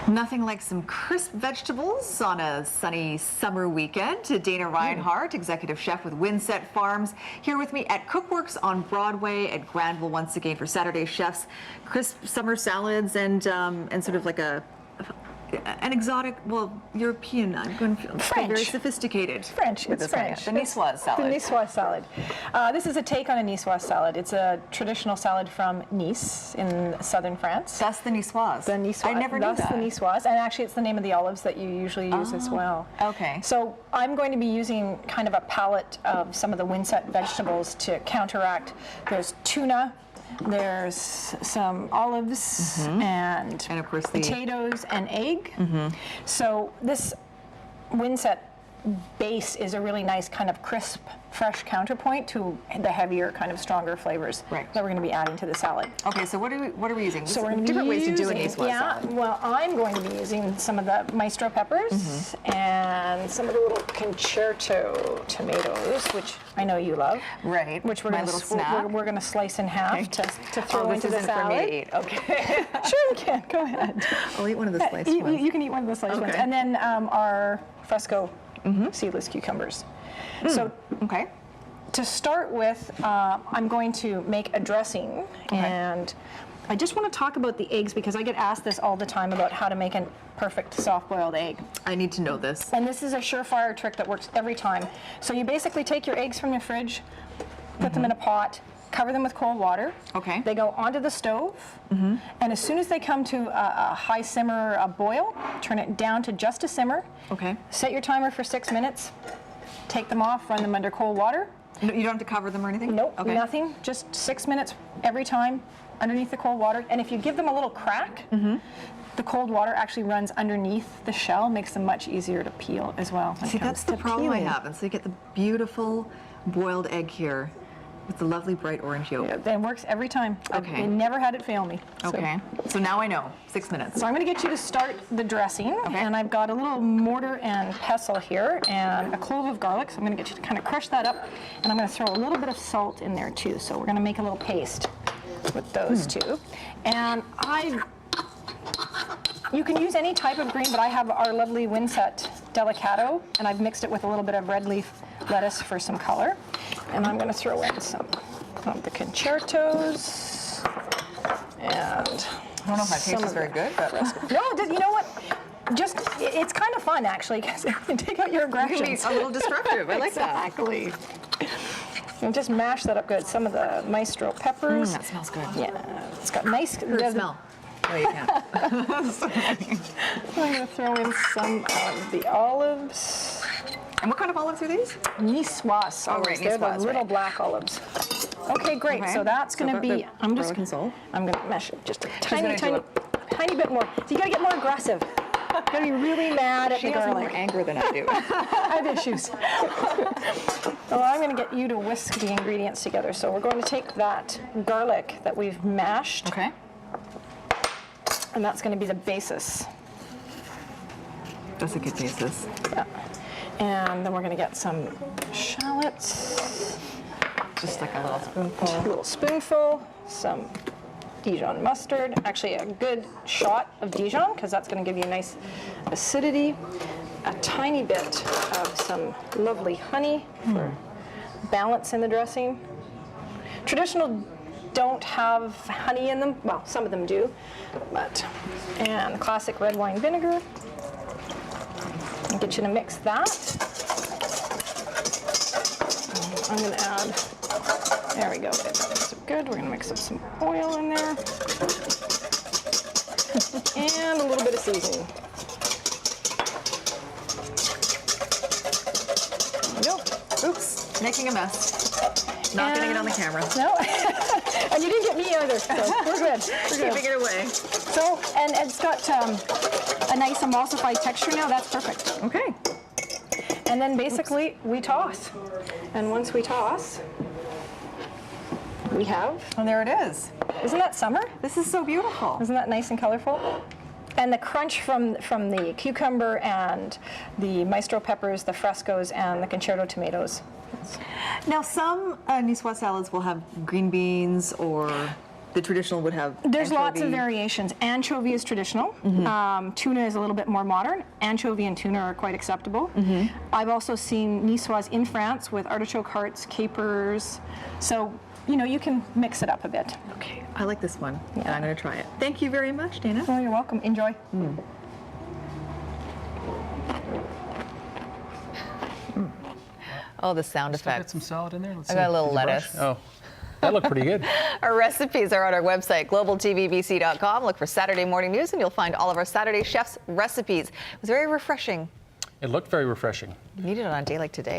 Nothing like some crisp vegetables on a sunny summer weekend. Dana Reinhardt, executive chef with Windset Farms, here with me at Cookworks on Broadway at Granville once again for Saturday Chefs. Crisp summer salads and sort of like an exotic, well, European, I'm going to feel very sophisticated. French, it's French. The Niçoise salad. The Niçoise salad. This is a take on a Niçoise salad. It's a traditional salad from Nice in southern France. That's the Niçoise. The Niçoise. I never knew that. That's the Niçoise, and actually it's the name of the olives that you usually use as well. Okay. So I'm going to be using kind of a palette of some of the Windset vegetables to counteract. There's tuna, there's some olives, and of course potatoes and egg. So this Windset base is a really nice kind of crisp, fresh counterpoint to the heavier, kind of stronger flavors that we're going to be adding to the salad. Okay, so what are we using? So we're going to different be ways to do a using, Niçoise salad. Well, I'm going to be using some of the Maestro peppers and some of the little Concerto tomatoes, which I know you love. Right. Which we're going to slice in half to throw into the salad. For me to eat. Okay. Sure you can. Go ahead. I'll eat one of the sliced ones. You can eat one of the sliced ones, and then our Fresco Seedless Cucumbers. So, to start with, I'm going to make a dressing, and I just want to talk about the eggs because I get asked this all the time about how to make a perfect soft-boiled egg. I need to know this. And this is a surefire trick that works every time. So you basically take your eggs from your fridge, put them in a pot, cover them with cold water. Okay. They go onto the stove, and as soon as they come to a high simmer, a boil, turn it down to just a simmer. Okay. Set your timer for 6 minutes. Take them off, run them under cold water. No, you don't have to cover them or anything? Nope, nothing. Just 6 minutes every time underneath the cold water. And if you give them a little crack, the cold water actually runs underneath the shell, makes them much easier to peel as well. See, that's the problem I have. And so you get the beautiful boiled egg here with the lovely bright orange yolk. Yeah, it works every time. Okay. I never had it fail me. Okay. So now I know. 6 minutes. So I'm going to get you to start the dressing. And I've got a little mortar and pestle here and a clove of garlic. So I'm going to get you to kind of crush that up. And I'm going to throw a little bit of salt in there too. So we're going to make a little paste with those two. And you can use any type of green, but I have our lovely Windset Delicato, and I've mixed it with a little bit of red leaf lettuce for some color. And I'm going to throw in some of the Concertos. And I don't know if my taste is very good, but no, you know what? Just, it's kind of fun actually, because you can take out your aggressions. You can be a little destructive. I like that. Exactly. And just mash that up good. Some of the Maestro peppers. That smells good. Yeah, it's got nice. Smell. No, you can't. I'm going to throw in some of the olives. And what kind of olives are these? Niçoise. Oh, right, They're Niçoise, the little black olives. Okay, great. Okay. So that's going to be. I'm going to mesh it just a tiny bit more. So you got to get more aggressive. Got to be really mad at the garlic. She has more anger than I do. I have issues. Well, I'm going to get you to whisk the ingredients together. So we're going to take that garlic that we've mashed. Okay. And that's going to be the basis. That's a good basis. Yeah. And then we're going to get some shallots. Just like a little spoonful. A little spoonful. Some Dijon mustard. Actually, a good shot of Dijon, because that's going to give you a nice acidity. A tiny bit of some lovely honey for balance in the dressing. Traditional don't have honey in them. Well, some of them do, and classic red wine vinegar. I'll get you to mix that. I'm going to add, there we go, it's good. We're going to mix up some oil in there. And a little bit of seasoning. There we go. Oops, making a mess. Not getting it on the camera. No, and you didn't get me either, so we're good. Keeping it away. So, and it's got a nice emulsified texture now. That's perfect. Okay. And then basically we toss. And once we toss, we have. And there it is. Isn't that summer? This is so beautiful. Isn't that nice and colorful? And the crunch from the cucumber and the Maestro peppers, the Frescos, and the Concerto tomatoes. Now, some Niçoise salads will have green beans or the traditional would have There's lots of anchovy. variations. Anchovy is traditional. Tuna is a little bit more modern. Anchovy and tuna are quite acceptable. I've also seen Niçoise in France with artichoke hearts, capers. So, you know, you can mix it up a bit. Okay, I like this one, and I'm going to try it. Thank you very much, Dana. Oh, you're welcome. Enjoy. Oh, the sound Still got effects. some salad in there. Let's I see. got a little Did you brush? lettuce. Oh, that looked pretty good. Our recipes are on our website, globaltvbc.com. Look for Saturday Morning News, and you'll find all of our Saturday Chef's recipes. It was very refreshing. It looked very refreshing. Needed it on a day like today.